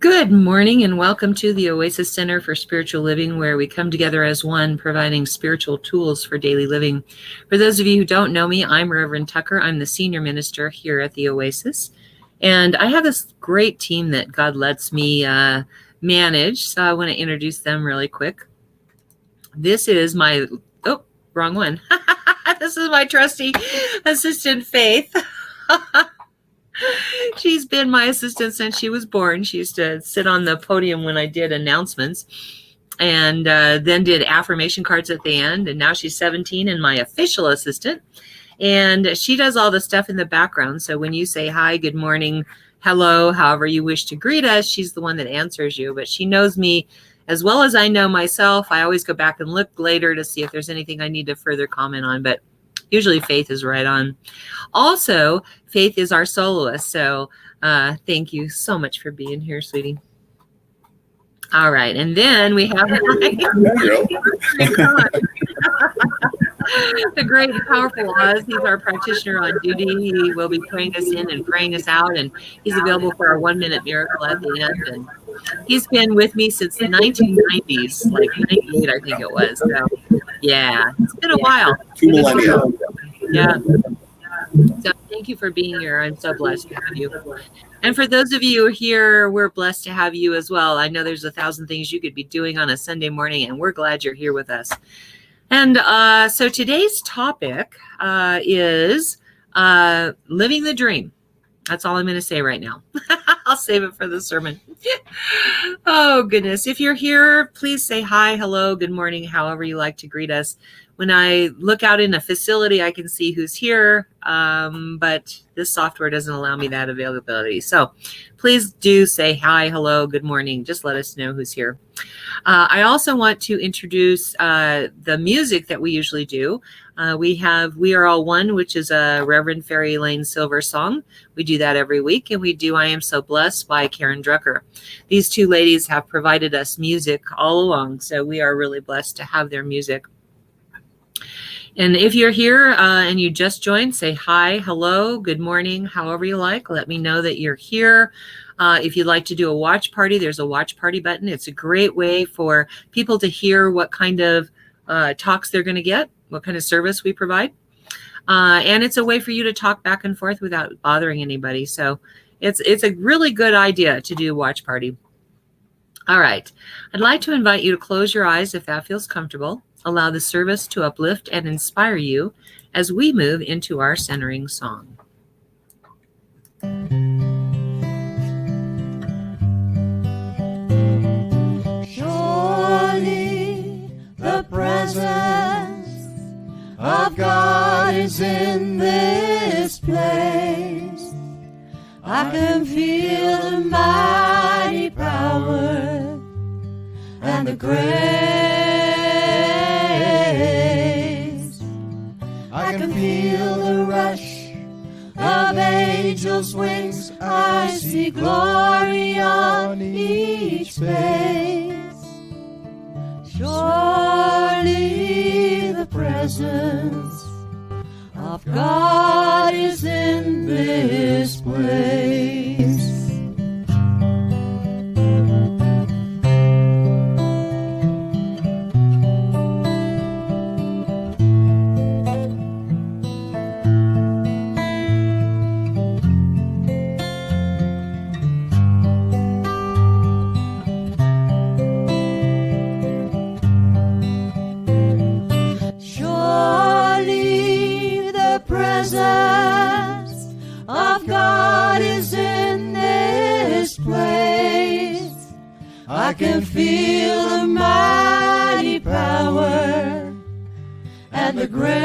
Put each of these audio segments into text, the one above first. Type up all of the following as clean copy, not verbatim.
Good morning and welcome to the Oasis Center for Spiritual Living, where we come together as one, providing spiritual tools for daily living. For those of you who don't know me, I'm Reverend Tucker. I'm the senior minister here at the Oasis. And I have this great team that God lets me manage. So I want to introduce them really quick. This is my, wrong one. This is my trusty assistant, Faith. She's been my assistant since she was born. She used to sit on the podium when I did announcements and then did affirmation cards at the end. And now she's 17 and my official assistant. And she does all the stuff in the background. So when you say hi, good morning, hello, however you wish to greet us, she's the one that answers you. But she knows me as well as I know myself. I always go back and look later to see if there's anything I need to further comment on. But usually Faith is right on. Also, Faith is our soloist. So thank you so much for being here, sweetie. All right. And then we have the great and powerful Oz. He's our practitioner on duty. He will be praying us in and praying us out. And he's available for our 1-minute miracle at the end. And he's been with me since the 1990s, like 98, I think it was. So, yeah, it's been a while. 2 millennia. Yeah. So thank you for being here. I'm so blessed to have you. And for those of you here, we're blessed to have you as well. I know there's 1,000 things you could be doing on a Sunday morning, and we're glad you're here with us. And so today's topic is living the dream. That's all I'm going to say right now. I'll save it for the sermon. Oh, goodness. If you're here, please say hi, hello, good morning, however you like to greet us. When I look out in a facility, I can see who's here, but this software doesn't allow me that availability. So please do say hi, hello, good morning. Just let us know who's here. I also want to introduce the music that we usually do. We Are All One, which is a Reverend Fairy Lane Silver song. We do that every week, and we do I Am So Blessed by Karen Drucker. These two ladies have provided us music all along, so we are really blessed to have their music. And if you're here and you just joined, say hi, hello, good morning, however you like. Let me know that you're here. If you'd like to do a watch party, there's a watch party button. It's a great way for people to hear what kind of talks they're going to get, what kind of service we provide. And it's a way for you to talk back and forth without bothering anybody. So it's a really good idea to do a watch party. All right. I'd like to invite you to close your eyes if that feels comfortable. Allow the service to uplift and inspire you as we move into our centering song. Surely the presence of God is in this place. I can feel the mighty power and the grace. I can feel the rush of angels' wings. I see glory on each face. Surely the presence of God is in this place. I can feel the mighty power and the grace.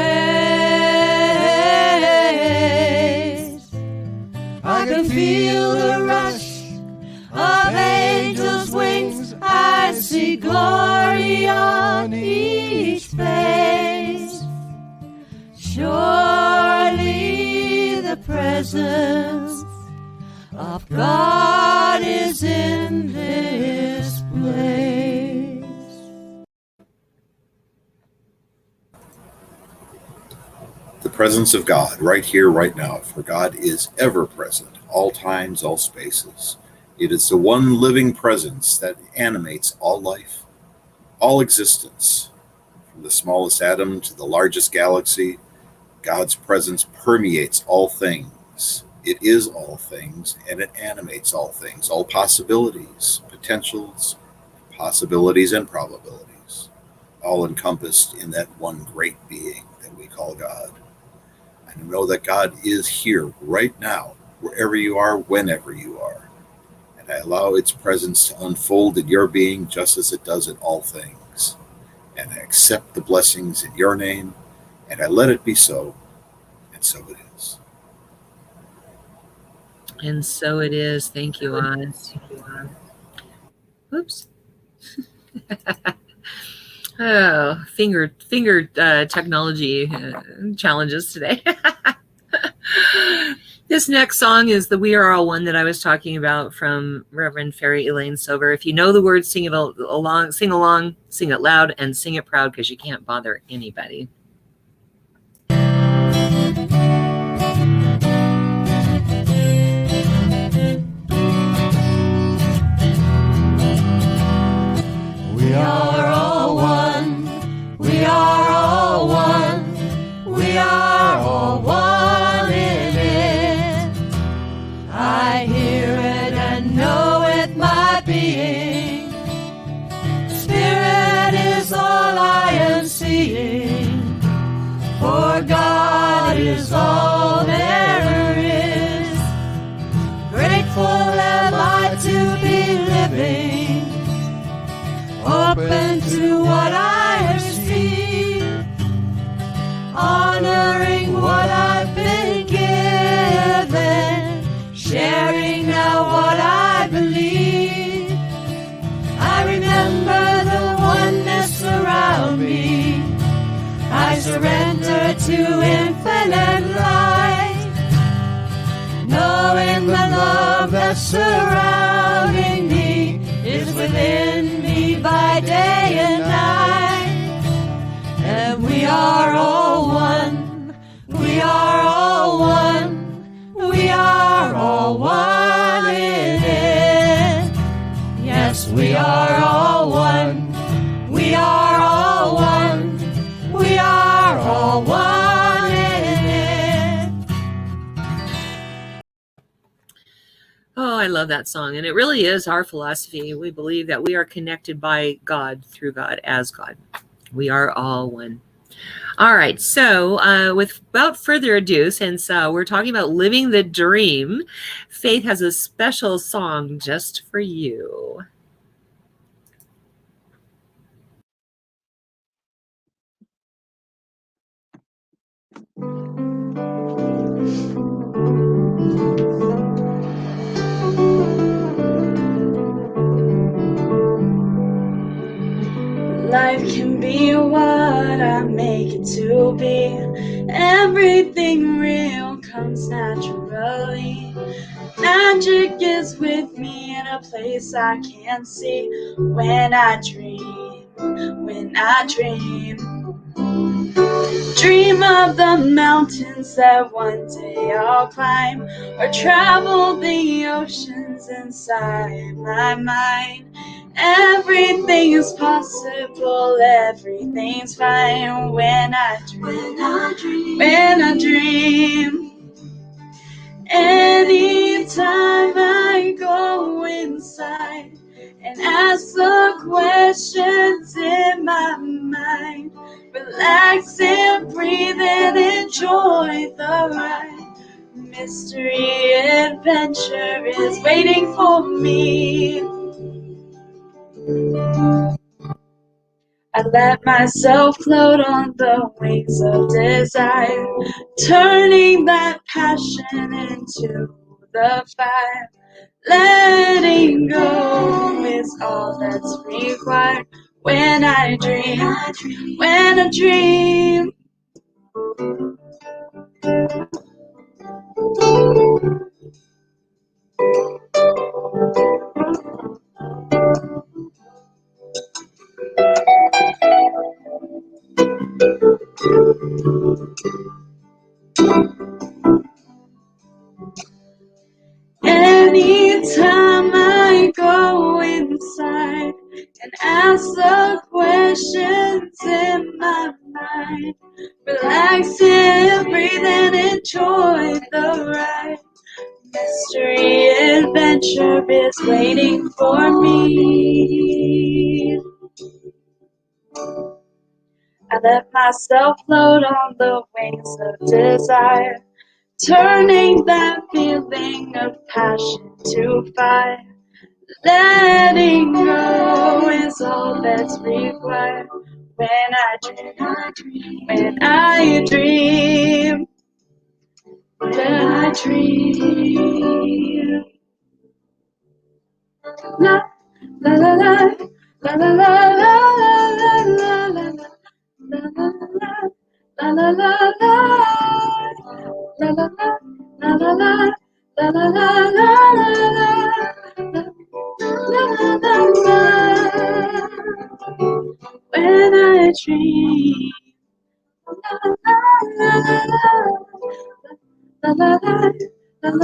I can feel the rush of angels' wings. I see glory on each face. Surely the presence of God is in this place. The presence of God, right here, right now, for God is ever present, all times, all spaces. It is the one living presence that animates all life, all existence. From the smallest atom to the largest galaxy, God's presence permeates all things. It is all things, and it animates all things, all possibilities, potentials, possibilities, and probabilities, all encompassed in that one great being that we call God. I know that God is here right now, wherever you are, whenever you are. And I allow its presence to unfold in your being just as it does in all things. And I accept the blessings in your name, and I let it be so, and so it is. And so it is. Thank you, Oz. Oops. Oh, finger technology challenges today. This next song is the We Are All One that I was talking about from Reverend Fairy Elaine Silver. If you know the words, sing it along, sing it loud, and sing it proud, because you can't bother anybody. We are all one. We are all one. We are all one in it. I hear it and know it, my being. Spirit is all I am seeing. For God is all there is. Grateful am I to be living, open to what I receive, honoring what I've been given, sharing now what I believe. I remember the oneness around me. I surrender to infinite light, knowing the love that's surrounding me is within me by day and night. And we are all one. We are all one. We are all one in it. Yes, we are all one. We are all one. We are all one in it. Oh, I love that song. And it really is our philosophy. We believe that we are connected by God, through God, as God. We are all one. All right. So without further ado, since we're talking about living the dream, Faith has a special song just for you. Life can be what I make it to be. Everything real comes naturally. Magic is with me in a place I can't see. When I dream, dream of the mountains that one day I'll climb, or travel the oceans inside my mind. Everything is possible, everything's fine when I dream. Anytime I go inside and ask the questions in my mind, relax and breathe and enjoy the ride. Mystery adventure is waiting for me. I let myself float on the wings of desire, turning that passion into the fire. Letting go is all that's required when I dream. Anytime I ask the questions in my mind. Relax and breathe and enjoy the ride. Mystery adventure is waiting for me. I let myself float on the wings of desire, turning that feeling of passion to fire. Letting go is all that's required when I dream, when I dream, when I dream. La la la la la la la la la la la la. La la la la la la la la la la la la la la la. When I dream, la la la la la la la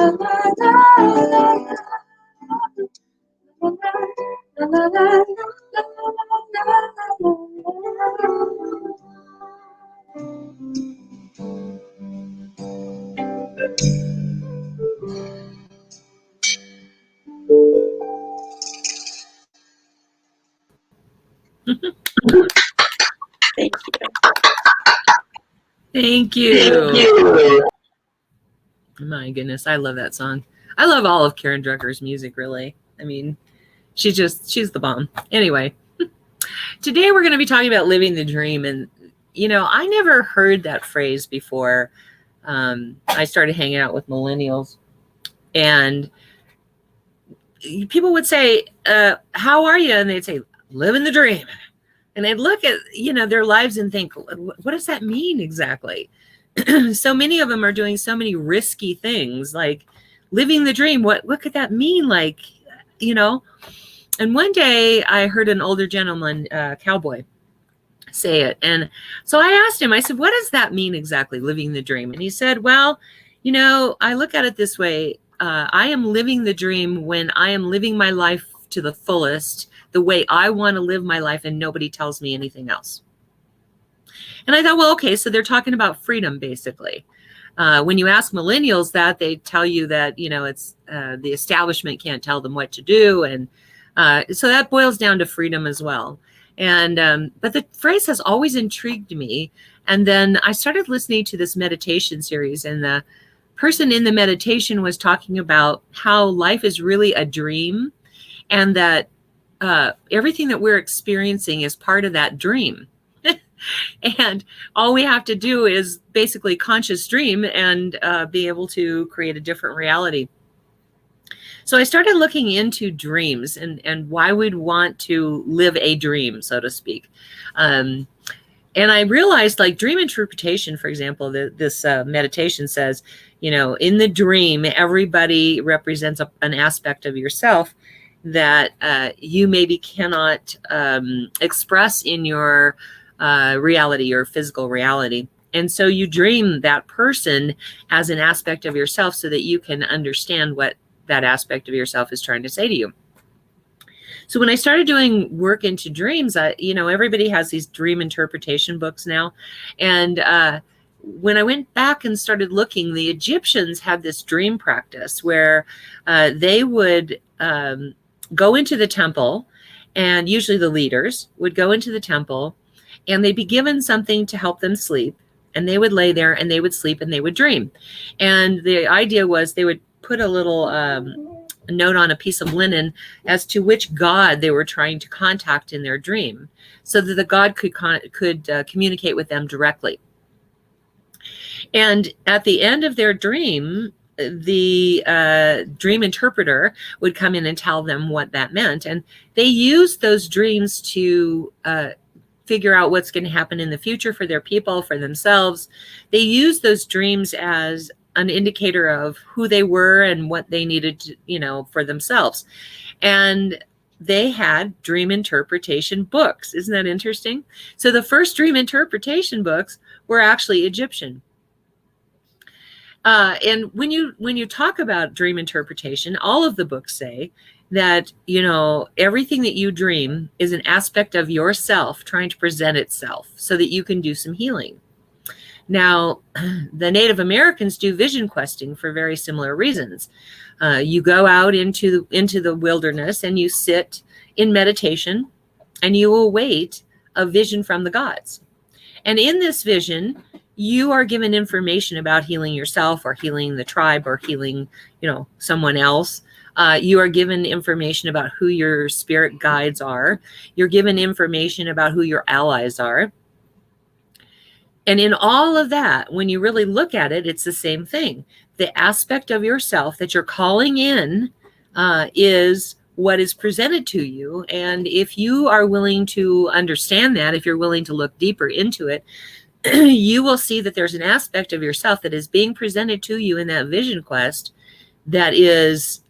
Thank you. My goodness, I love that song. I love all of Karen Drucker's music, really. I mean, she's the bomb. Anyway, today we're going to be talking about living the dream. And, I never heard that phrase before. I started hanging out with millennials, and people would say, how are you? And they'd say, living the dream. And I'd look at, their lives and think, what does that mean exactly? So many of them are doing so many risky things, like living the dream. What could that mean? Like, and one day I heard an older gentleman, cowboy, say it. And so I asked him, I said, what does that mean exactly, living the dream? And he said, well, I look at it this way. I am living the dream when I am living my life to the fullest, the way I want to live my life, and nobody tells me anything else. And I thought, well, okay, so they're talking about freedom, basically. When you ask millennials that, they tell you that, it's the establishment can't tell them what to do. And so that boils down to freedom as well. And but the phrase has always intrigued me. And then I started listening to this meditation series, and the person in the meditation was talking about how life is really a dream, and that everything that we're experiencing is part of that dream. And all we have to do is basically conscious dream and be able to create a different reality. So I started looking into dreams and why we'd want to live a dream, so to speak. And I realized, like, dream interpretation, for example, this meditation says, in the dream, everybody represents an aspect of yourself that you maybe cannot express in your reality, your physical reality. And so you dream that person as an aspect of yourself so that you can understand what that aspect of yourself is trying to say to you. So when I started doing work into dreams, everybody has these dream interpretation books now. And when I went back and started looking, the Egyptians had this dream practice where they would go into the temple, and usually the leaders would go into the temple, and they'd be given something to help them sleep, and they would lay there and they would sleep and they would dream. And the idea was they would put a little note on a piece of linen as to which god they were trying to contact in their dream, so that the god could communicate with them directly. And at the end of their dream, the dream interpreter would come in and tell them what that meant. And they used those dreams to figure out what's going to happen in the future for their people, for themselves. They used those dreams as an indicator of who they were and what they needed to, for themselves. And they had dream interpretation books. Isn't that interesting? So the first dream interpretation books were actually Egyptian. And when you talk about dream interpretation, all of the books say that, you know, everything that you dream is an aspect of yourself trying to present itself so that you can do some healing. Now, the Native Americans do vision questing for very similar reasons. You go out into the wilderness and you sit in meditation and you await a vision from the gods. And in this vision, you are given information about healing yourself or healing the tribe or healing, you know, someone else. You are given information about who your spirit guides are. You're given information about who your allies are. And in all of that, when you really look at it, it's the same thing. The aspect of yourself that you're calling in is what is presented to you. And if you are willing to understand that, if you're willing to look deeper into it, you will see that there's an aspect of yourself that is being presented to you in that vision quest that is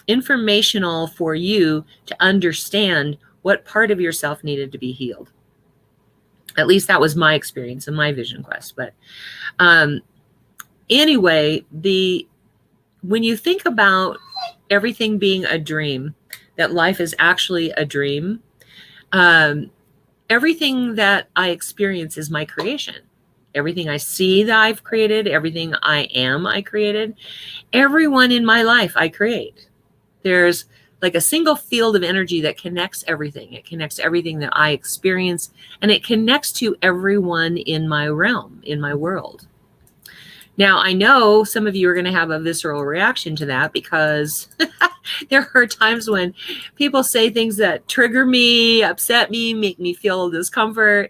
informational for you to understand what part of yourself needed to be healed. At least that was my experience in my vision quest. But anyway, when you think about everything being a dream, that life is actually a dream, everything that I experience is my creation. Everything I see that I've created, everything I am, I created. Everyone in my life, I create. There's like a single field of energy that connects everything. It connects everything that I experience, and it connects to everyone in my realm, in my world. Now, I know some of you are going to have a visceral reaction to that because there are times when people say things that trigger me, upset me, make me feel discomfort.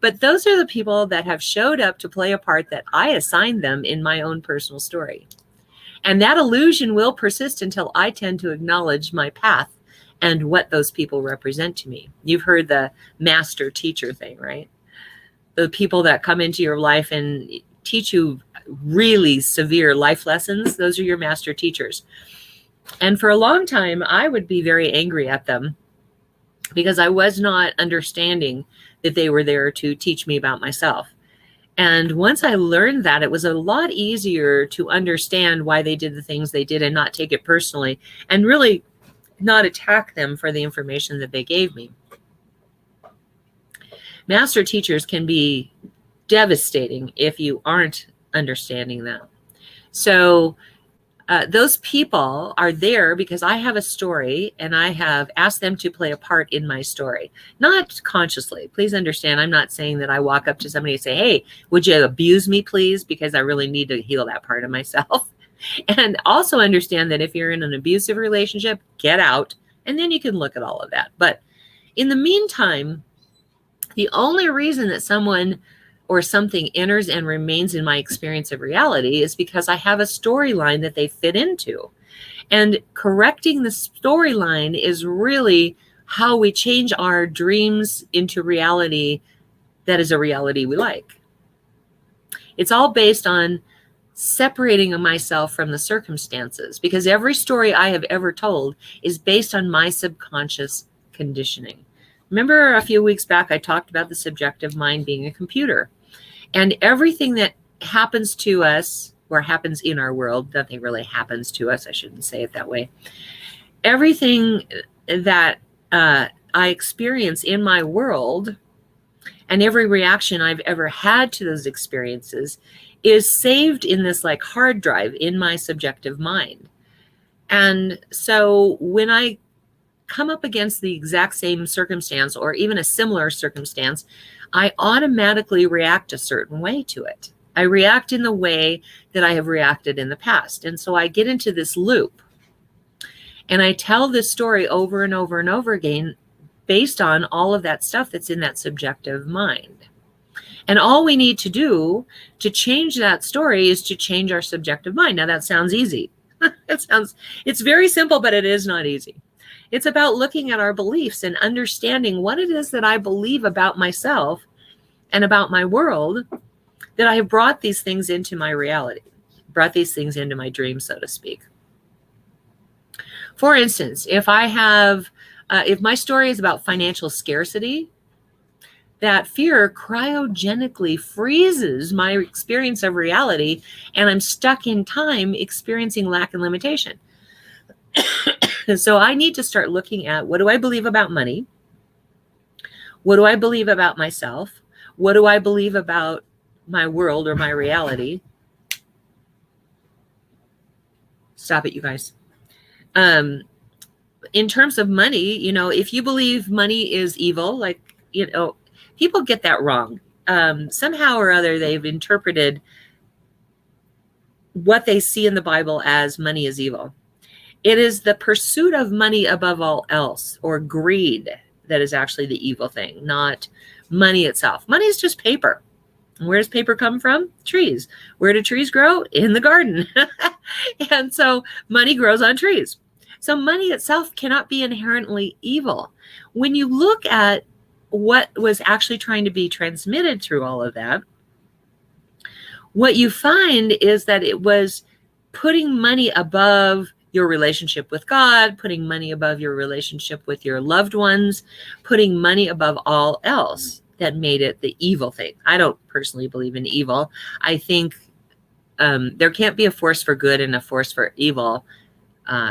But those are the people that have showed up to play a part that I assigned them in my own personal story. And that illusion will persist until I tend to acknowledge my path and what those people represent to me. You've heard the master teacher thing, right? The people that come into your life and teach you really severe life lessons, those are your master teachers. And for a long time, I would be very angry at them because I was not understanding that they were there to teach me about myself. And once I learned that, it was a lot easier to understand why they did the things they did and not take it personally and really not attack them for the information that they gave me. Master teachers can be devastating if you aren't understanding them. So those people are there because I have a story and I have asked them to play a part in my story, not consciously. Please understand, I'm not saying that I walk up to somebody and say, hey, would you abuse me, please? Because I really need to heal that part of myself. And also understand that if you're in an abusive relationship, get out, and then you can look at all of that. But in the meantime, the only reason that someone or something enters and remains in my experience of reality is because I have a storyline that they fit into. And correcting the storyline is really how we change our dreams into reality that is a reality we like. It's all based on separating myself from the circumstances, because every story I have ever told is based on my subconscious conditioning. Remember a few weeks back, I talked about the subjective mind being a computer. And everything that happens to us or happens in our world, nothing really happens to us, I shouldn't say it that way. Everything that I experience in my world and every reaction I've ever had to those experiences is saved in this like hard drive in my subjective mind. And so when I come up against the exact same circumstance or even a similar circumstance, I automatically react a certain way to it. I react in the way that I have reacted in the past. And so I get into this loop and I tell this story over and over and over again based on all of that stuff that's in that subjective mind. And all we need to do to change that story is to change our subjective mind. Now that sounds easy. It's very simple, but it is not easy. It's about looking at our beliefs and understanding what it is that I believe about myself and about my world, that I have brought these things into my reality, brought these things into my dream, so to speak. For instance, if my story is about financial scarcity, that fear cryogenically freezes my experience of reality, and I'm stuck in time experiencing lack and limitation. So I need to start looking at, what do I believe about money? What do I believe about myself? What do I believe about my world or my reality? Stop it, you guys. In terms of money, you know, if you believe money is evil, like, you know, people get that wrong. Somehow or other, they've interpreted what they see in the Bible as money is evil. It is the pursuit of money above all else, or greed, that is actually the evil thing, not money itself. Money is just paper. Where does paper come from? Trees. Where do trees grow? In the garden. And so money grows on trees. So money itself cannot be inherently evil. When you look at what was actually trying to be transmitted through all of that, what you find is that it was putting money above your relationship with God, putting money above your relationship with your loved ones, putting money above all else, that made it the evil thing. I don't personally believe in evil. I think there can't be a force for good and a force for evil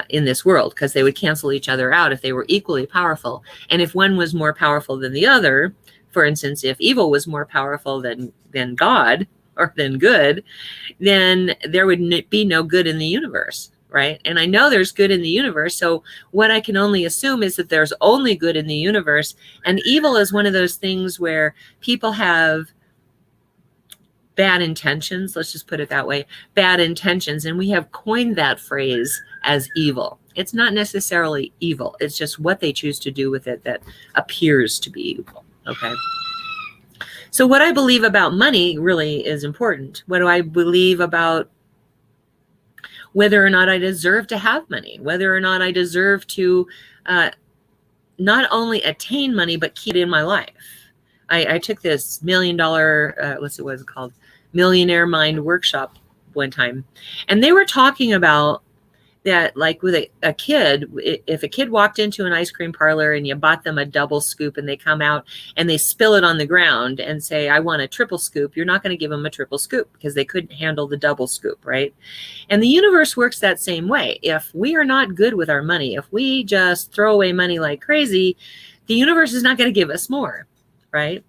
in this world, because they would cancel each other out if they were equally powerful. And if one was more powerful than the other, for instance, if evil was more powerful than God or than good, then there would be no good in the universe, right? And I know there's good in the universe. So what I can only assume is that there's only good in the universe. And evil is one of those things where people have bad intentions. Let's just put it that way. Bad intentions. And we have coined that phrase as evil. It's not necessarily evil. It's just what they choose to do with it that appears to be evil. Okay. So what I believe about money really is important. What do I believe about whether or not I deserve to have money, whether or not I deserve to not only attain money, but keep it in my life? I took this $1 million, what was it called? Millionaire Mind workshop one time. And they were talking about that, like with a kid, if a kid walked into an ice cream parlor and you bought them a double scoop and they come out and they spill it on the ground and say, I want a triple scoop, you're not going to give them a triple scoop because they couldn't handle the double scoop, right? And the universe works that same way. If we are not good with our money, if we just throw away money like crazy, the universe is not going to give us more, right?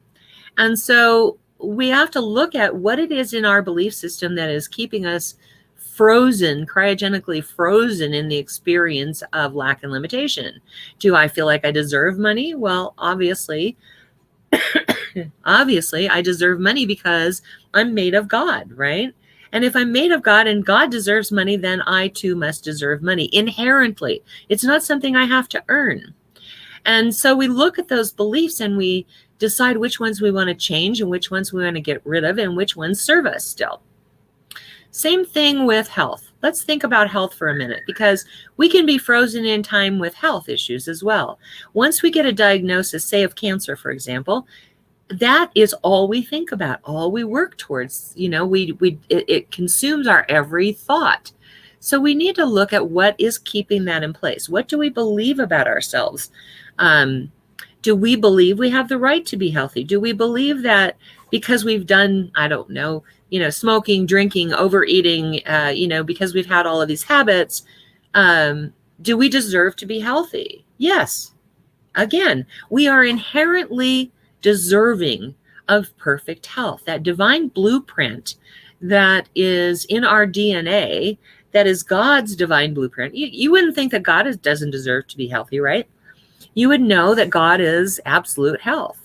And so we have to look at what it is in our belief system that is keeping us frozen, cryogenically frozen in the experience of lack and limitation. Do I feel like I deserve money? Well, obviously, I deserve money because I'm made of God, right? And if I'm made of God and God deserves money, then I too must deserve money inherently. It's not something I have to earn. And so we look at those beliefs and we decide which ones we want to change and which ones we want to get rid of and which ones serve us still. Same thing with health. Let's think about health for a minute, because we can be frozen in time with health issues as well. Once we get a diagnosis, say of cancer, for example, that is all we think about, all we work towards. You know, it consumes our every thought. So we need to look at what is keeping that in place. What do we believe about ourselves? Do we believe we have the right to be healthy? Do we believe that because we've done, I don't know, smoking, drinking, overeating, because we've had all of these habits, do we deserve to be healthy? Yes. Again, we are inherently deserving of perfect health, that divine blueprint that is in our DNA, that is God's divine blueprint. You wouldn't think that God doesn't deserve to be healthy, right? You would know that God is absolute health.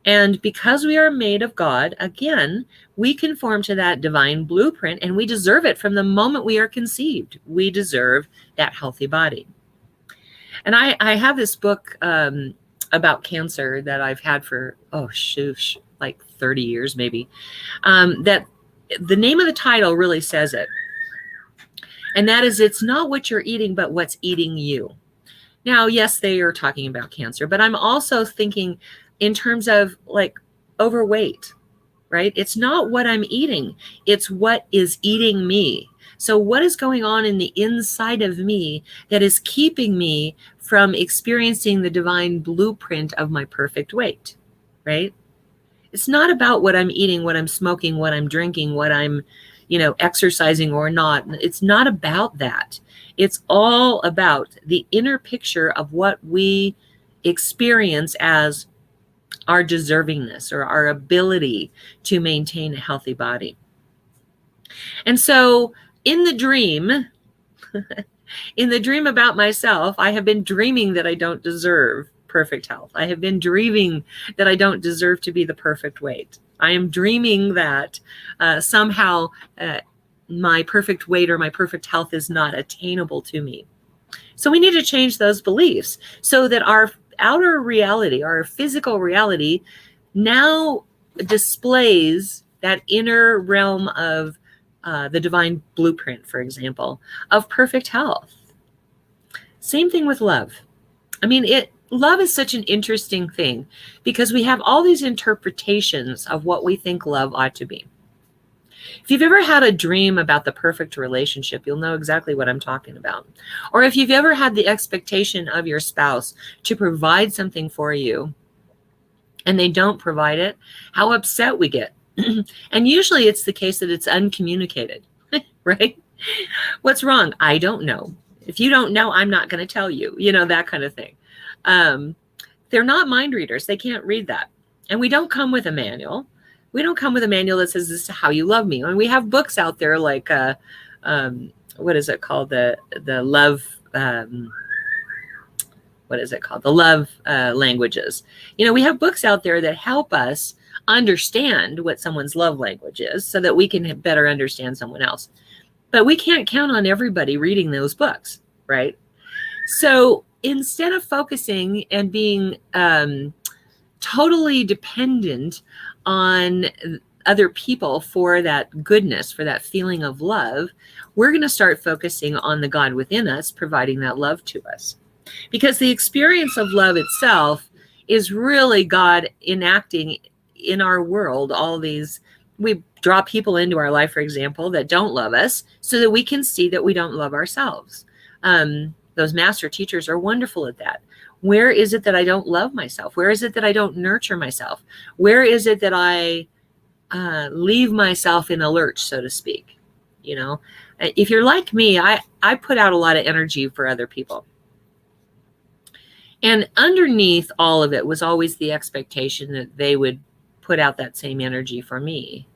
And because we are made of God, again, we conform to that divine blueprint and we deserve it from the moment we are conceived. We deserve that healthy body. And I have this book about cancer that I've had for, like 30 years maybe, that the name of the title really says it. And that is, it's not what you're eating, but what's eating you. Now, yes, they are talking about cancer, but I'm also thinking in terms of like overweight, right? It's not what I'm eating. It's what is eating me. So what is going on in the inside of me that is keeping me from experiencing the divine blueprint of my perfect weight, right? It's not about what I'm eating, what I'm smoking, what I'm drinking, what I'm, exercising or not. It's not about that. It's all about the inner picture of what we experience as our deservingness or our ability to maintain a healthy body. And so in the dream, in the dream about myself, I have been dreaming that I don't deserve perfect health. I have been dreaming that I don't deserve to be the perfect weight. I am dreaming that somehow my perfect weight or my perfect health is not attainable to me. So we need to change those beliefs so that our outer reality, our physical reality, now displays that inner realm of the divine blueprint, for example, of perfect health. Same thing with love. I mean, love is such an interesting thing because we have all these interpretations of what we think love ought to be. If you've ever had a dream about the perfect relationship, you'll know exactly what I'm talking about. Or if you've ever had the expectation of your spouse to provide something for you and they don't provide it, how upset we get. And usually it's the case that it's uncommunicated, right? What's wrong? I don't know. If you don't know, I'm not going to tell you, that kind of thing. They're not mind readers. They can't read that. And we don't come with a manual. We don't come with a manual that says this is how you love me. And we have books out there like, what is it called? The love, what is it called? The love languages. We have books out there that help us understand what someone's love language is so that we can better understand someone else. But we can't count on everybody reading those books, right? So instead of focusing and being totally dependent on other people for that goodness, for that feeling of love, we're going to start focusing on the God within us, providing that love to us. Because the experience of love itself is really God enacting in our world all these, we draw people into our life, for example, that don't love us so that we can see that we don't love ourselves. Those master teachers are wonderful at that. Where is it that I don't love myself? Where is it that I don't nurture myself? Where is it that I leave myself in a lurch, so to speak? If you're like me, I put out a lot of energy for other people. And underneath all of it was always the expectation that they would put out that same energy for me.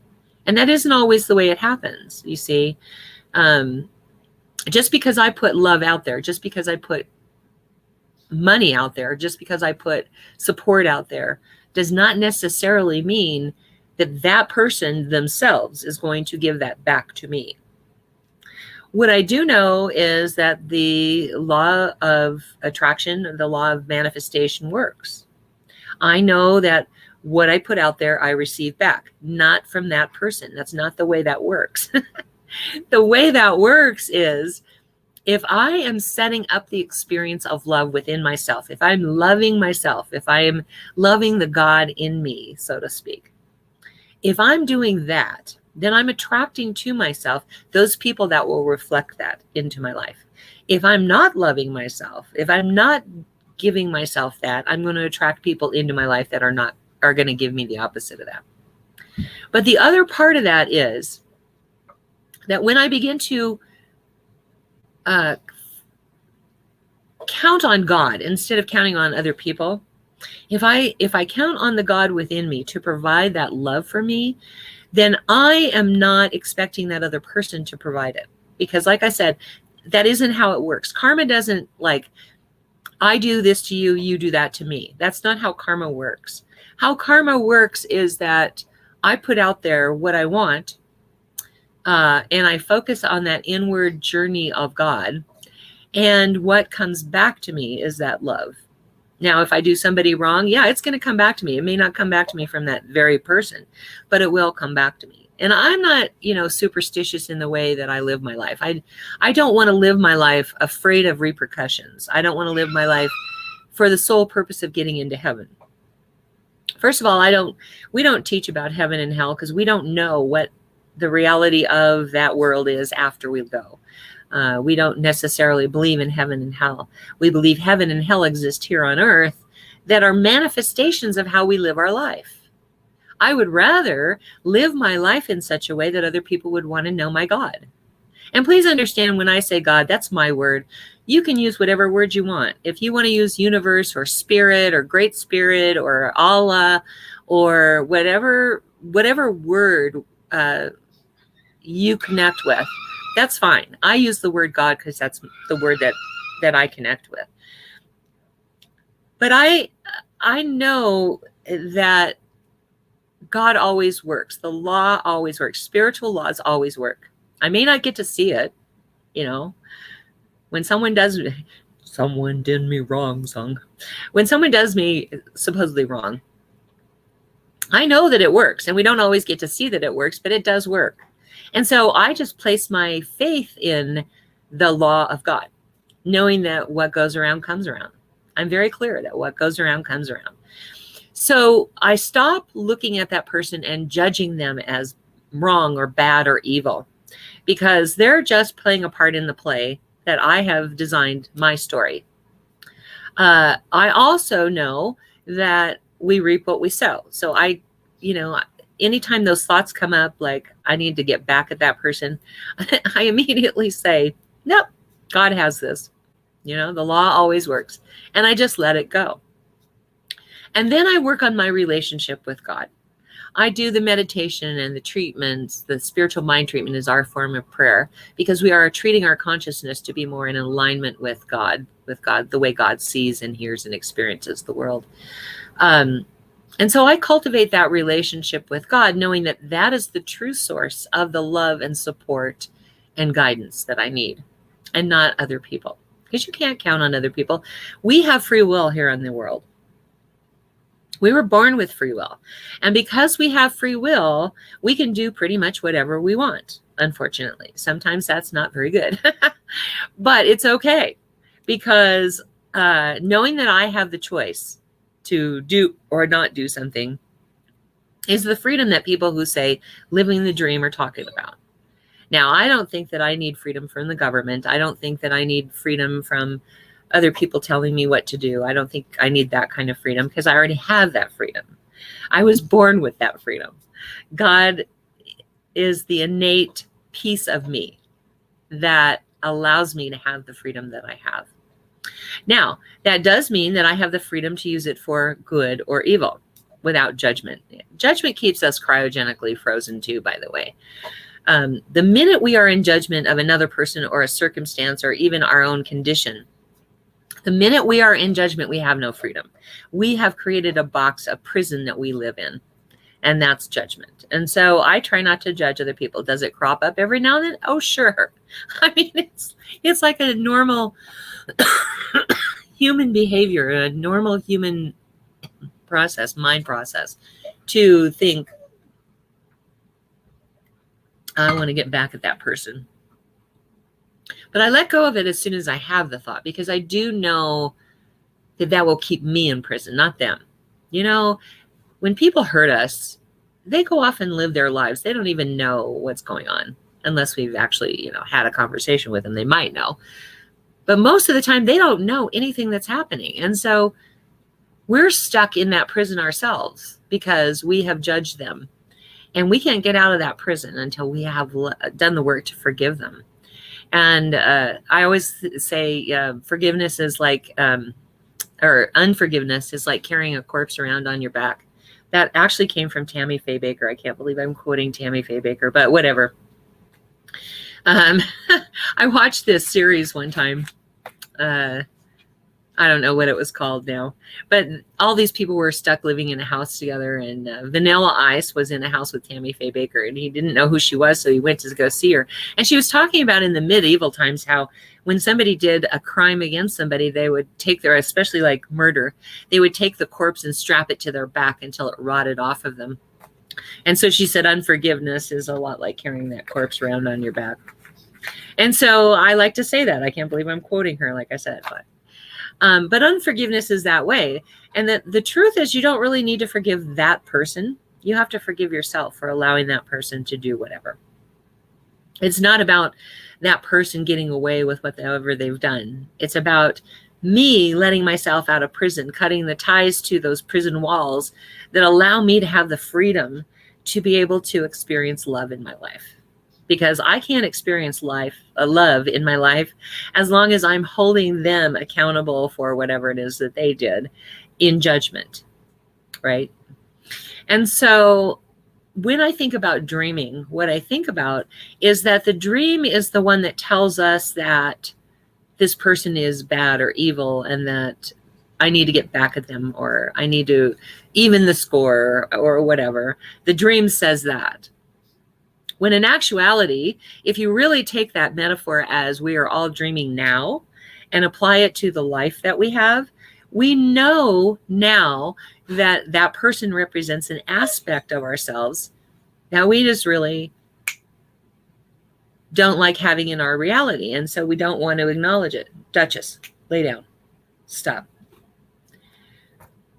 And that isn't always the way it happens, you see. Just because I put love out there, just because I put money out there, just because I put support out there, does not necessarily mean that that person themselves is going to give that back to me. What I do know is that the law of attraction, the law of manifestation works. I know that what I put out there, I receive back, not from that person. That's not the way that works. The way that works is if I am setting up the experience of love within myself, if I'm loving myself, if I am loving the God in me, so to speak, if I'm doing that, then I'm attracting to myself those people that will reflect that into my life. If I'm not loving myself, if I'm not giving myself that, I'm going to attract people into my life that are going to give me the opposite of that. But the other part of that is that when I begin to count on God instead of counting on other people, if I count on the God within me to provide that love for me, then I am not expecting that other person to provide it. Because like I said, that isn't how it works. Karma doesn't like, I do this to you, you do that to me. That's not how karma works. How karma works is that I put out there what I want, and I focus on that inward journey of God. And what comes back to me is that love. Now, if I do somebody wrong, yeah, it's going to come back to me. It may not come back to me from that very person, but it will come back to me. And I'm not, superstitious in the way that I live my life. I don't want to live my life afraid of repercussions. I don't want to live my life for the sole purpose of getting into heaven. First of all, we don't teach about heaven and hell because we don't know what the reality of that world is after we go. We don't necessarily believe in heaven and hell. We believe heaven and hell exist here on earth that are manifestations of how we live our life. I would rather live my life in such a way that other people would want to know my God. And please understand, when I say God, that's my word. You can use whatever word you want. If you want to use universe or spirit or great spirit or Allah or whatever word you connect with, that's fine. I use the word God because that's the word that I connect with. But I know that God always works. The law always works. Spiritual laws always work. I may not get to see it, you know. When someone does me wrong, song. When someone does me supposedly wrong, I know that it works, and we don't always get to see that it works, but it does work. And so I just place my faith in the law of God, knowing that what goes around comes around. I'm very clear that what goes around comes around. So I stop looking at that person and judging them as wrong or bad or evil, because they're just playing a part in the play that I have designed my story. I also know that we reap what we sow. So anytime those thoughts come up, like I need to get back at that person, I immediately say, nope, God has this. The law always works. And I just let it go. And then I work on my relationship with God. I do the meditation and the treatments. The spiritual mind treatment is our form of prayer, because we are treating our consciousness to be more in alignment with God, the way God sees and hears and experiences the world. And so I cultivate that relationship with God, knowing that that is the true source of the love and support and guidance that I need, and not other people, because you can't count on other people. We have free will here in the world. We were born with free will. And because we have free will, we can do pretty much whatever we want, unfortunately. Sometimes that's not very good, but it's okay, because knowing that I have the choice to do or not do something is the freedom that people who say living the dream are talking about. Now, I don't think that I need freedom from the government. I don't think that I need freedom from other people telling me what to do. I don't think I need that kind of freedom, because I already have that freedom. I was born with that freedom. God is the innate piece of me that allows me to have the freedom that I have. Now, that does mean that I have the freedom to use it for good or evil without judgment. Judgment keeps us cryogenically frozen too, by the way. The minute we are in judgment of another person or a circumstance or even our own condition, the minute we are in judgment, we have no freedom. We have created a box, a prison that we live in, and that's judgment. And so I try not to judge other people. Does it crop up every now and then? Oh, sure. I mean, it's like a normal human behavior, a normal human process, mind process, to think, I want to get back at that person. But I let go of it as soon as I have the thought, because I do know that will keep me in prison, not them. When people hurt us, they go off and live their lives. They don't even know what's going on unless we've actually, had a conversation with them. They might know. But most of the time, they don't know anything that's happening. And so we're stuck in that prison ourselves because we have judged them. And we can't get out of that prison until we have done the work to forgive them. And I always say forgiveness is like, or unforgiveness is like carrying a corpse around on your back. That actually came from Tammy Faye Baker. I can't believe I'm quoting Tammy Faye Baker, but whatever. I watched this series one time. I don't know what it was called now, but all these people were stuck living in a house together, and Vanilla Ice was in a house with Tammy Faye Baker, and he didn't know who she was, so he went to go see her. And she was talking about in the medieval times how when somebody did a crime against somebody, they would take their, especially like murder, they would take the corpse and strap it to their back until it rotted off of them. And so she said unforgiveness is a lot like carrying that corpse around on your back. And so I like to say that. I can't believe I'm quoting her, like I said, but unforgiveness is that way. And the truth is, you don't really need to forgive that person. You have to forgive yourself for allowing that person to do whatever. It's not about that person getting away with whatever they've done. It's about me letting myself out of prison, cutting the ties to those prison walls that allow me to have the freedom to be able to experience love in my life. because I can't experience love in my life as long as I'm holding them accountable for whatever it is that they did in judgment, right? And so when I think about dreaming, what I think about is that the dream is the one that tells us that this person is bad or evil and that I need to get back at them, or I need to even the score, or whatever. The dream says that. When in actuality, if you really take that metaphor as we are all dreaming now and apply it to the life that we have, we know now that that person represents an aspect of ourselves that we just really don't like having in our reality. And so we don't want to acknowledge it. Duchess, lay down. Stop.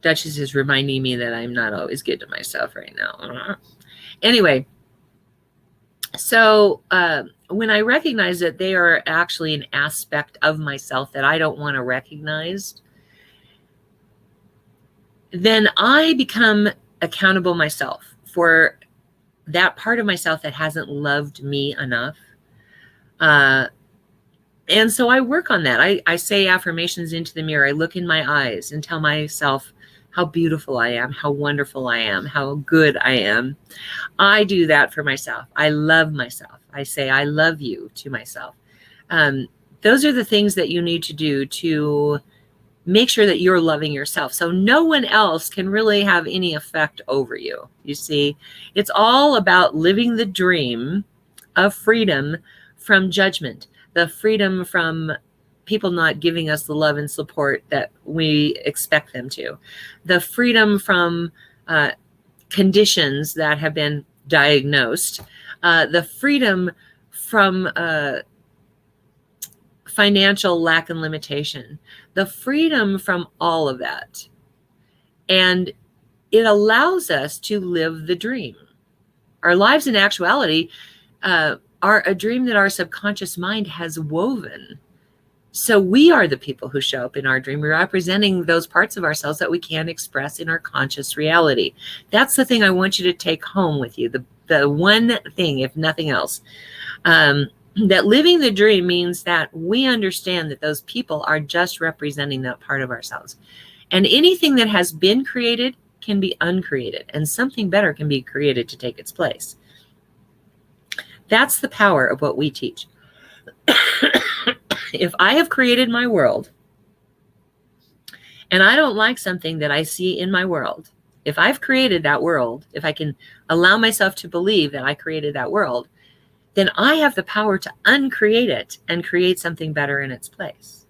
Duchess is reminding me that I'm not always good to myself right now. Anyway, so when I recognize that they are actually an aspect of myself that I don't want to recognize, then I become accountable myself for that part of myself that hasn't loved me enough. And so I work on that. I say affirmations into the mirror. I look in my eyes and tell myself how beautiful I am, how wonderful I am, how good I am. I do that for myself. I love myself. I say, I love you to myself. Those are the things that you need to do to make sure that you're loving yourself. So no one else can really have any effect over you. You see, it's all about living the dream of freedom from judgment, the freedom from people not giving us the love and support that we expect them to, the freedom from conditions that have been diagnosed, the freedom from financial lack and limitation, the freedom from all of that. And it allows us to live the dream. Our lives in actuality are a dream that our subconscious mind has woven. So we are the people who show up in our dream. We're representing those parts of ourselves that we can't express in our conscious reality. That's the thing I want you to take home with you. The one thing, if nothing else, that living the dream means that we understand that those people are just representing that part of ourselves. And anything that has been created can be uncreated, and something better can be created to take its place. That's the power of what we teach. If I have created my world and I don't like something that I see in my world, if I've created that world, if I can allow myself to believe that I created that world, then I have the power to uncreate it and create something better in its place.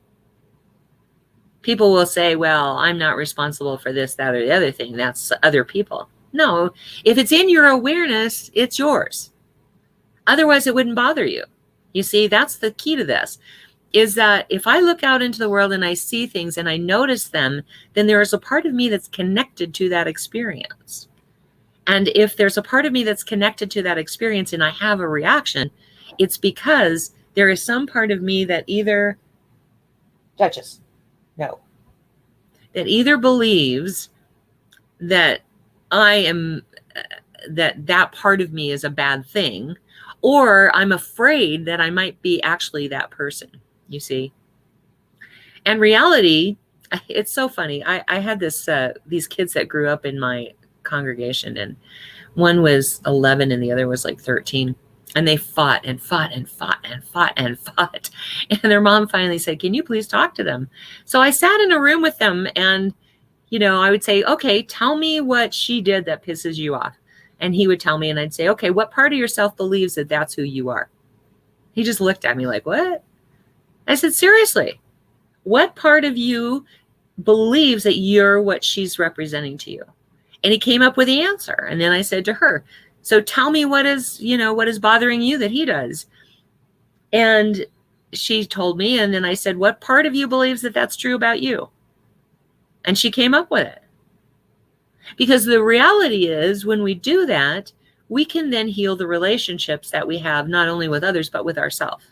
People will say, well, I'm not responsible for this, that, or the other thing. That's other people. No, if it's in your awareness, it's yours. Otherwise, it wouldn't bother you. You see, that's the key to this, is that if I look out into the world and I see things and I notice them, then there is a part of me that's connected to that experience. And if there's a part of me that's connected to that experience and I have a reaction, it's because there is some part of me that either, Duchess, no, that either believes that I am, that part of me is a bad thing, or I'm afraid that I might be actually that person, you see. And reality, it's so funny. I had these kids that grew up in my congregation, and one was 11 and the other was like 13. And they fought and fought and fought and fought and fought. And their mom finally said, can you please talk to them? So I sat in a room with them and, I would say, okay, tell me what she did that pisses you off. And he would tell me, and I'd say, okay, what part of yourself believes that that's who you are? He just looked at me like, what? I said, seriously, what part of you believes that you're what she's representing to you? And he came up with the answer. And then I said to her, so tell me what is bothering you that he does? And she told me, and then I said, what part of you believes that that's true about you? And she came up with it. Because the reality is, when we do that, we can then heal the relationships that we have, not only with others, but with ourselves.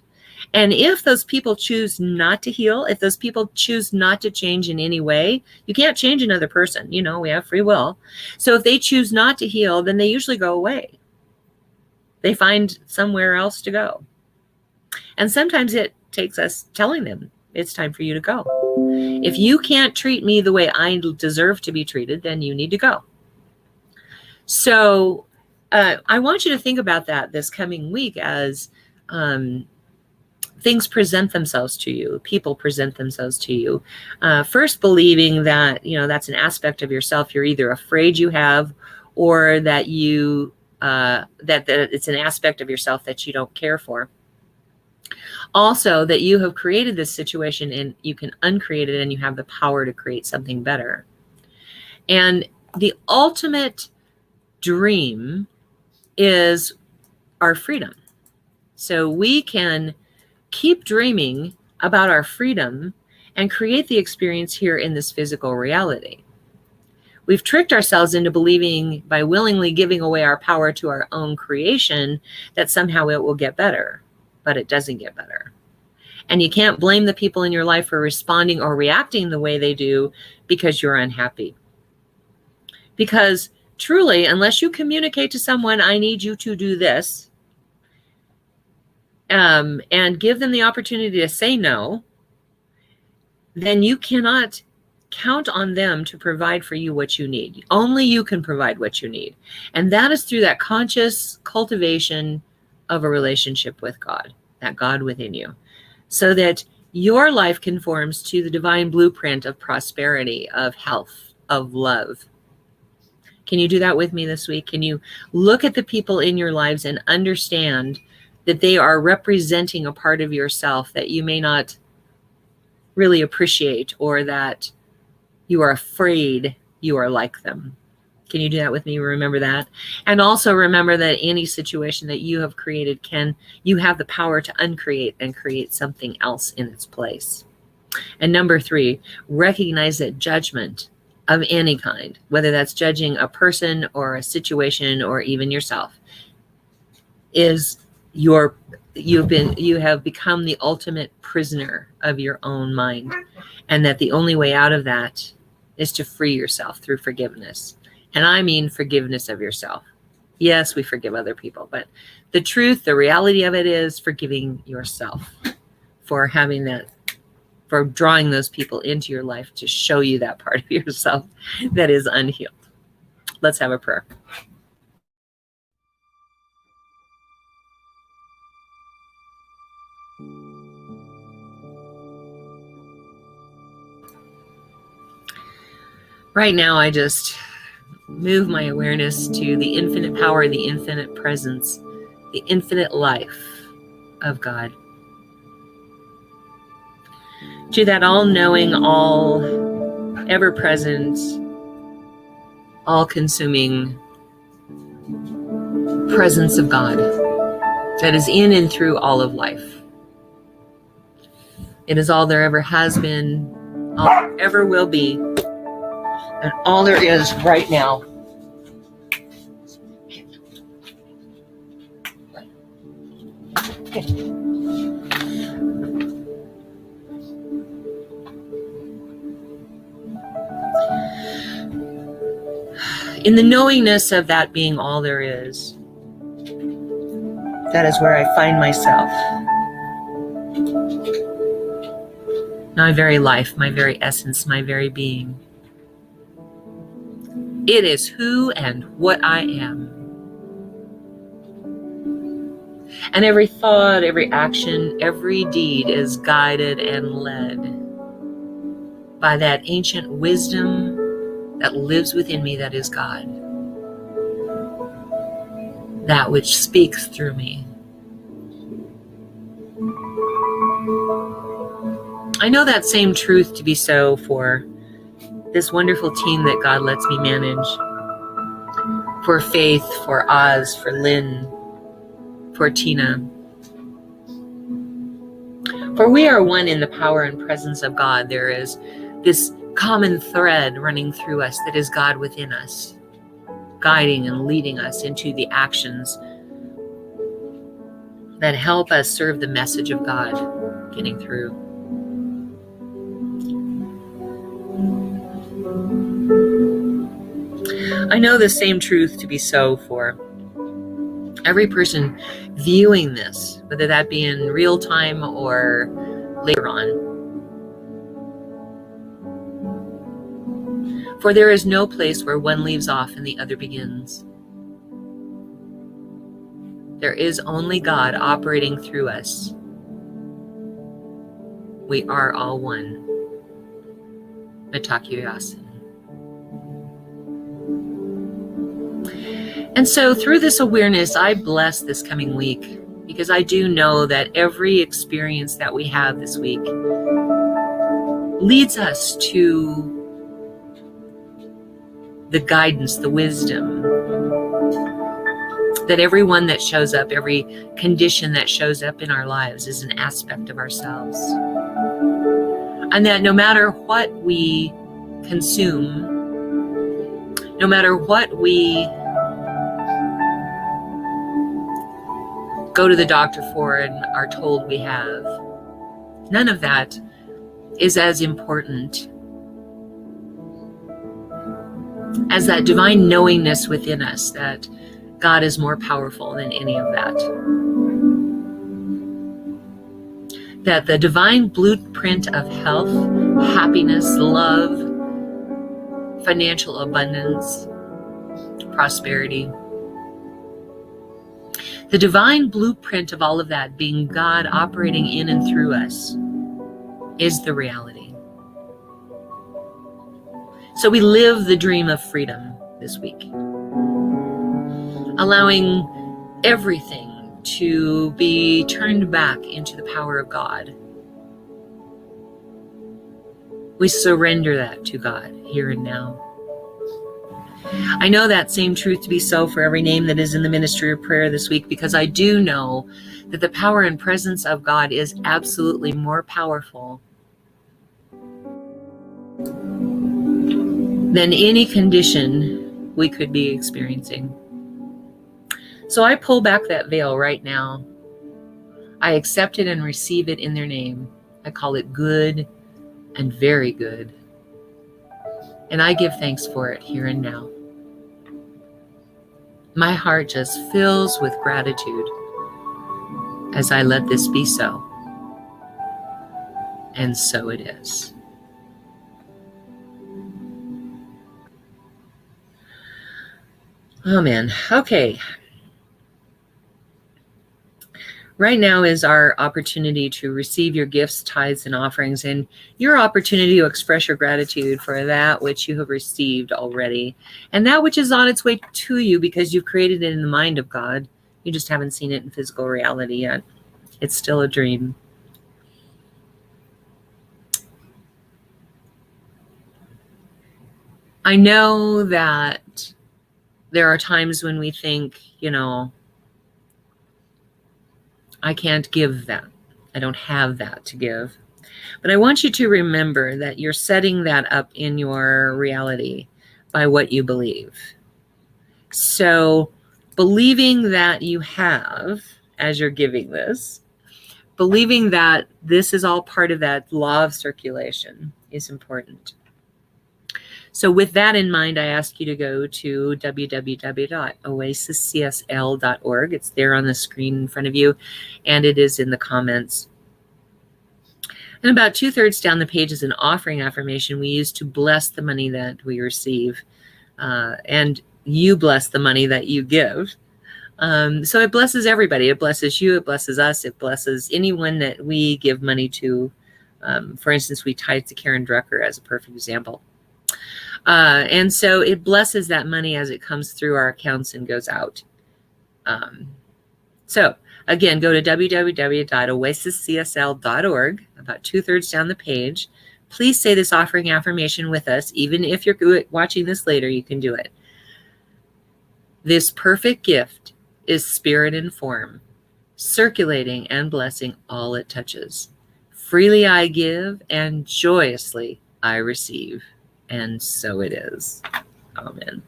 And if those people choose not to heal, if those people choose not to change in any way, you can't change another person. We have free will. So if they choose not to heal, then they usually go away. they find somewhere else to go. And sometimes it takes us telling them, it's time for you to go. If you can't treat me the way I deserve to be treated, then you need to go. So I want you to think about that this coming week as things present themselves to you, people present themselves to you. First, believing that, that's an aspect of yourself you're either afraid you have, or that you that it's an aspect of yourself that you don't care for. Also, that you have created this situation and you can uncreate it, and you have the power to create something better. And the ultimate dream is our freedom. So we can keep dreaming about our freedom and create the experience here in this physical reality. We've tricked ourselves into believing, by willingly giving away our power to our own creation, that somehow it will get better, but it doesn't get better. And you can't blame the people in your life for responding or reacting the way they do because you're unhappy. Because truly, unless you communicate to someone, I need you to do this, and give them the opportunity to say no, then you cannot count on them to provide for you what you need. Only you can provide what you need. And that is through that conscious cultivation of a relationship with God, that God within you, so that your life conforms to the divine blueprint of prosperity, of health, of love. Can you do that with me this week? Can you look at the people in your lives and understand that they are representing a part of yourself that you may not really appreciate, or that you are afraid you are like them? Can you do that with me? Remember that. And also remember that any situation that you have created, you have the power to uncreate and create something else in its place. And number 3, recognize that judgment of any kind, whether that's judging a person or a situation or even yourself, is you have become the ultimate prisoner of your own mind, and that the only way out of that is to free yourself through forgiveness. And I mean forgiveness of yourself. Yes, we forgive other people, but the truth, the reality of it is forgiving yourself for for drawing those people into your life to show you that part of yourself that is unhealed. Let's have a prayer. Right now, I just move my awareness to the infinite power, the infinite presence, the infinite life of God. To that all-knowing, all ever-present, all-consuming presence of God that is in and through all of life. It is all there ever has been, all there ever will be, and all there is right now. Okay. In the knowingness of that being all there is, that is where I find myself. My very life, my very essence, my very being. It is who and what I am. And every thought, every action, every deed is guided and led by that ancient wisdom that lives within me, that is God. That which speaks through me. I know that same truth to be so for this wonderful team that God lets me manage. For Faith, for Oz, for Lynn, for Tina. For we are one in the power and presence of God. There is this common thread running through us that is God within us, guiding and leading us into the actions that help us serve the message of God getting through. I know the same truth to be so for every person viewing this, whether that be in real time or later on. For there is no place where one leaves off and the other begins. There is only God operating through us. We are all one. Mitakuye Oyasin. And so through this awareness, I bless this coming week, because I do know that every experience that we have this week leads us to the guidance, the wisdom, that everyone that shows up, every condition that shows up in our lives is an aspect of ourselves. And that no matter what we consume, no matter what we go to the doctor for and are told we have, none of that is as important as that divine knowingness within us that God is more powerful than any of that. That the divine blueprint of health, happiness, love, financial abundance, prosperity, the divine blueprint of all of that being God operating in and through us is the reality. So we live the dream of freedom this week, allowing everything to be turned back into the power of God. We surrender that to God here and now. I know that same truth to be so for every name that is in the ministry of prayer this week, because I do know that the power and presence of God is absolutely more powerful than any condition we could be experiencing. So I pull back that veil right now. I accept it and receive it in their name. I call it good and very good. And I give thanks for it here and now. My heart just fills with gratitude as I let this be so. And so it is. Amen. Okay. Right now is our opportunity to receive your gifts, tithes, and offerings, and your opportunity to express your gratitude for that which you have received already, and that which is on its way to you because you've created it in the mind of God. You just haven't seen it in physical reality yet. It's still a dream. I know that there are times when we think, I can't give that. I don't have that to give. But I want you to remember that you're setting that up in your reality by what you believe. So believing that you have, as you're giving this, believing that this is all part of that law of circulation is important. So with that in mind, I ask you to go to www.oasiscsl.org. It's there on the screen in front of you, and it is in the comments. And about 2/3 down the page is an offering affirmation we use to bless the money that we receive. And you bless the money that you give. So it blesses everybody. It blesses you. It blesses us. It blesses anyone that we give money to. For instance, we tithe to Karen Drucker as a perfect example. And so it blesses that money as it comes through our accounts and goes out. So again, go to www.oasiscsl.org, about 2/3 down the page. Please say this offering affirmation with us. Even if you're watching this later, you can do it. This perfect gift is spirit in form, circulating and blessing all it touches. Freely I give, and joyously I receive. And so it is. Amen.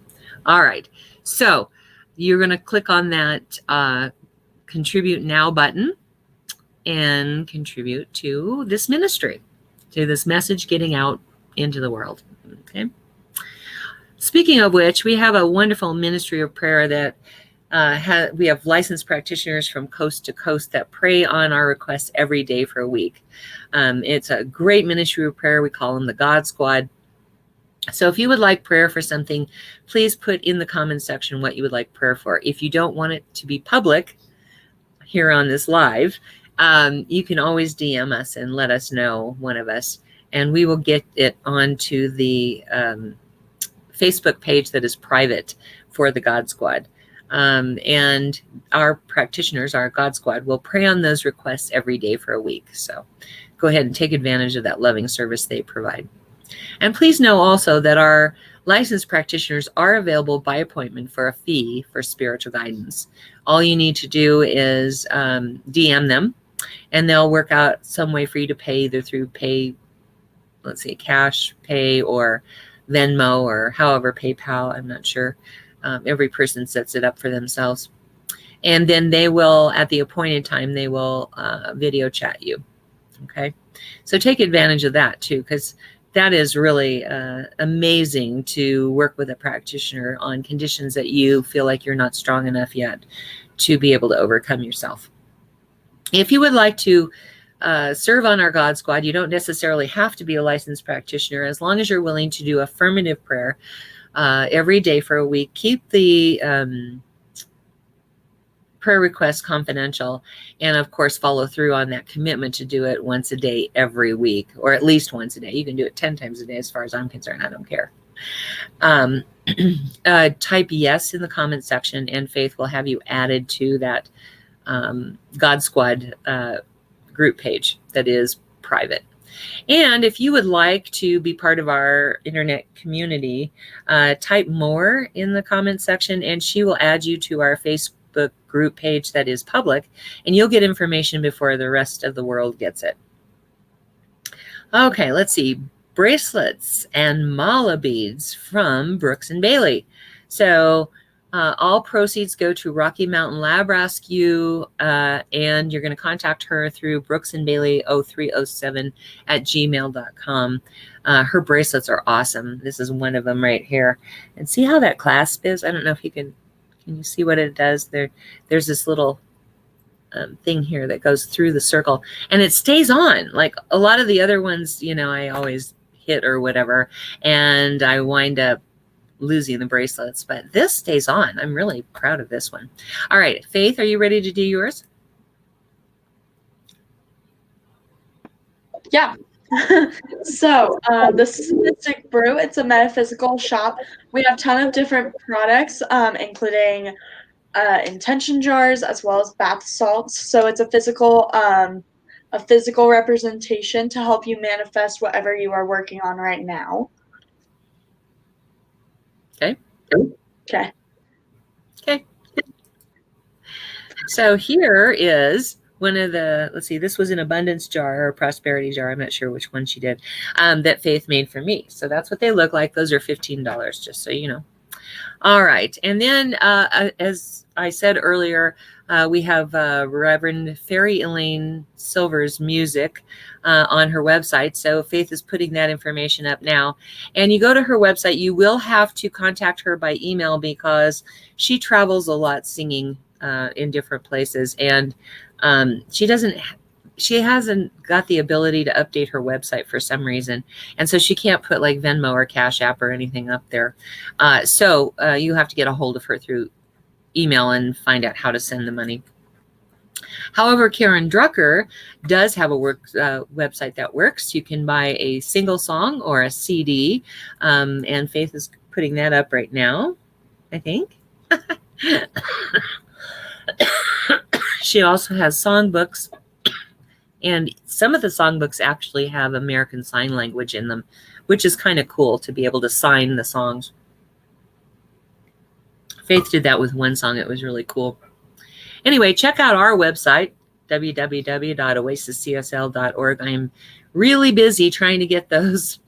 All right. So you're going to click on that Contribute Now button and contribute to this ministry, to this message getting out into the world. Okay. Speaking of which, we have a wonderful ministry of prayer that We have licensed practitioners from coast to coast that pray on our requests every day for a week. It's a great ministry of prayer. We call them the God Squad. So if you would like prayer for something, please put in the comment section what you would like prayer for. If you don't want it to be public here on this live, you can always DM us and let us know, one of us, and we will get it onto the Facebook page that is private for the God Squad. And our practitioners, our God Squad, will pray on those requests every day for a week. So go ahead and take advantage of that loving service they provide. And please know also that our licensed practitioners are available by appointment for a fee for spiritual guidance. All you need to do is DM them, and they'll work out some way for you to pay, either through let's see, Cash Pay or Venmo or however, PayPal, I'm not sure. Every person sets it up for themselves. And then they will, at the appointed time, they will video chat you. Okay. So take advantage of that too, because that is really amazing to work with a practitioner on conditions that you feel like you're not strong enough yet to be able to overcome yourself. If you would like to serve on our God Squad, you don't necessarily have to be a licensed practitioner, as long as you're willing to do affirmative prayer every day for a week. Keep the prayer requests confidential, and of course follow through on that commitment to do it once a day every week, or at least once a day. You can do it 10 times a day as far as I'm concerned. I don't care. Type yes in the comment section, and Faith will have you added to that God Squad group page that is private. And if you would like to be part of our internet community, type more in the comment section, and she will add you to our Facebook group page that is public, and you'll get information before the rest of the world gets it. Okay, let's see. Bracelets and mala beads from Brooks and Bailey. So all proceeds go to Rocky Mountain Lab Rescue, and you're going to contact her through brooksandbailey0307@gmail.com. Her bracelets are awesome. This is one of them right here. And see how that clasp is? I don't know if you can you see what it does? There's this little thing here that goes through the circle, and it stays on. Like a lot of the other ones, you know, I always hit or whatever, and I wind up losing the bracelets, but this stays on. I'm really proud of this one. All right, Faith, are you ready to do yours? Yeah. So this is Mystic Brew. It's a metaphysical shop. We have a ton of different products, including intention jars as well as bath salts. So it's a physical representation to help you manifest whatever you are working on right now. Okay. Okay. Okay. So here is one of the, let's see, this was an abundance jar or prosperity jar. I'm not sure which one she did, that Faith made for me. So that's what they look like. Those are $15, just so you know. All right. And then, as I said earlier, we have Reverend Fairy Elaine Silver's music on her website. So Faith is putting that information up now. And you go to her website, you will have to contact her by email because she travels a lot singing in different places. And she hasn't got the ability to update her website for some reason. And so she can't put like Venmo or Cash App or anything up there. So you have to get a hold of her through email and find out how to send the money. However, Karen Drucker does have a website that works. You can buy a single song or a CD. And Faith is putting that up right now, I think. She also has songbooks, and some of the songbooks actually have American Sign Language in them, which is kind of cool to be able to sign the songs. Faith did that with one song. It was really cool. Anyway, check out our website, www.oasiscsl.org. I'm really busy trying to get those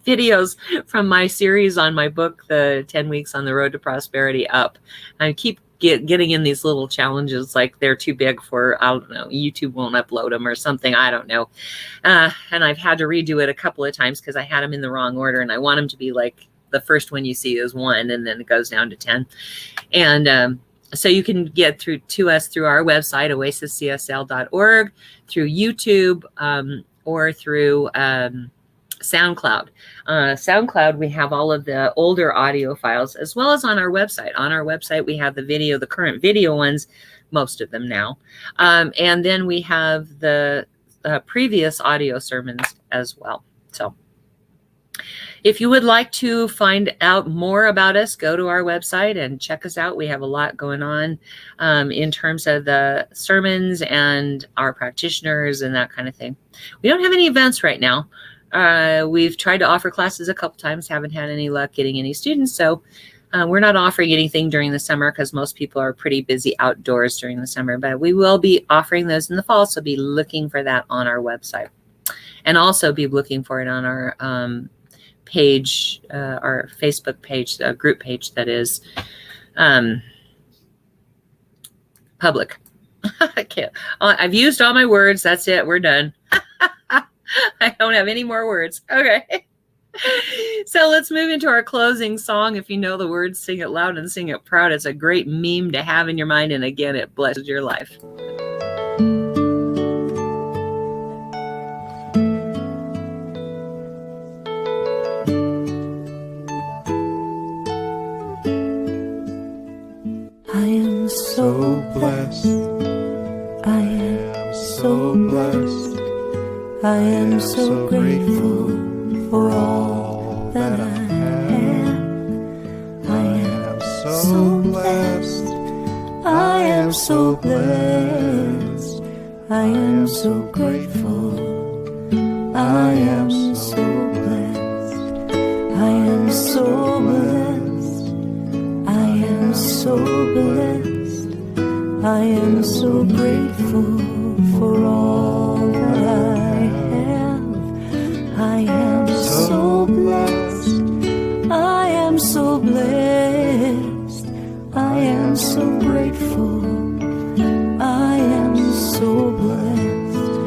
videos from my series on my book, The 10 Weeks on the Road to Prosperity, up. I keep getting in these little challenges, like they're too big for, I don't know, YouTube won't upload them or something. I don't know. And I've had to redo it a couple of times because I had them in the wrong order, and I want them to be like the first one you see is 1, and then it goes down to 10. And So you can get through to us through our website, oasiscsl.org, through YouTube, or through SoundCloud. SoundCloud, we have all of the older audio files, as well as on our website. On our website, we have the current video ones, most of them now. And then we have the previous audio sermons as well. So if you would like to find out more about us, go to our website and check us out. We have a lot going on in terms of the sermons and our practitioners and that kind of thing. We don't have any events right now. We've tried to offer classes a couple times, haven't had any luck getting any students. So we're not offering anything during the summer because most people are pretty busy outdoors during the summer. But we will be offering those in the fall. So be looking for that on our website. And also be looking for it on our page, our Facebook page, a group page that is public. I can't. I've used all my words. That's it. We're done. I don't have any more words. Okay. So let's move into our closing song. If you know the words, sing it loud and sing it proud. It's a great meme to have in your mind. And again, it blesses your life. I am so blessed. I am so blessed. I am so grateful for all that I have. I am so blessed. I am so blessed. I am so grateful. I am so blessed. I am so blessed. I am so blessed. I am so grateful for all that I have. I am so blessed. I am so blessed. I am so grateful. I am so blessed.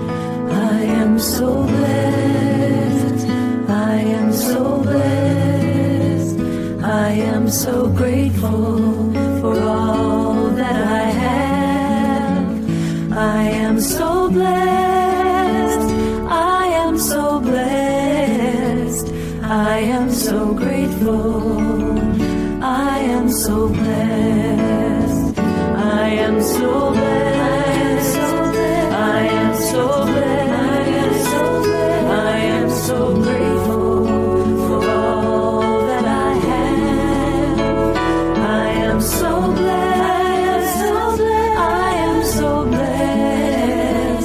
I am so blessed. I am so blessed. I am so grateful for all that I have. I am so blessed. I am so blessed. I am so grateful. I am so blessed. I am so blessed. I am so blessed. I am so grateful for all that I have. I am so blessed. I am so blessed. I am so grateful. I am so blessed.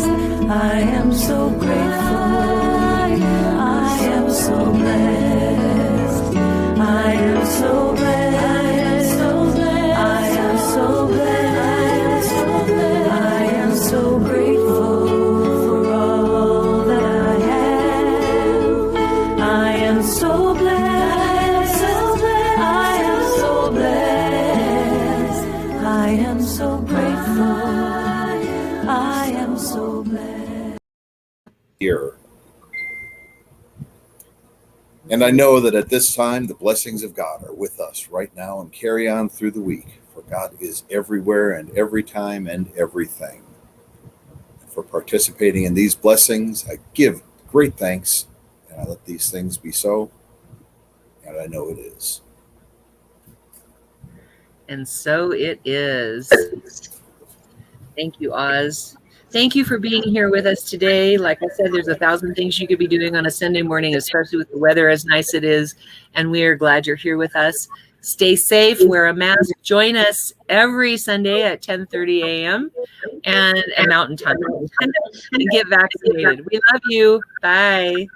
I am so blessed. I am so blessed. I am so grateful for all that I have. I am so blessed. I am so blessed. I am so grateful. I am so blessed. Here. And I know that at this time, the blessings of God are with us right now and carry on through the week, for God is everywhere and every time and everything. For participating in these blessings, I give great thanks, and I let these things be so, and I know it is. And so it is. Thank you, Oz. Thank you for being here with us today. Like I said, there's 1,000 things you could be doing on a Sunday morning, especially with the weather as nice it is. And we are glad you're here with us. Stay safe, wear a mask. Join us every Sunday at 10:30 a.m. and Mountain Time. And get vaccinated. We love you. Bye.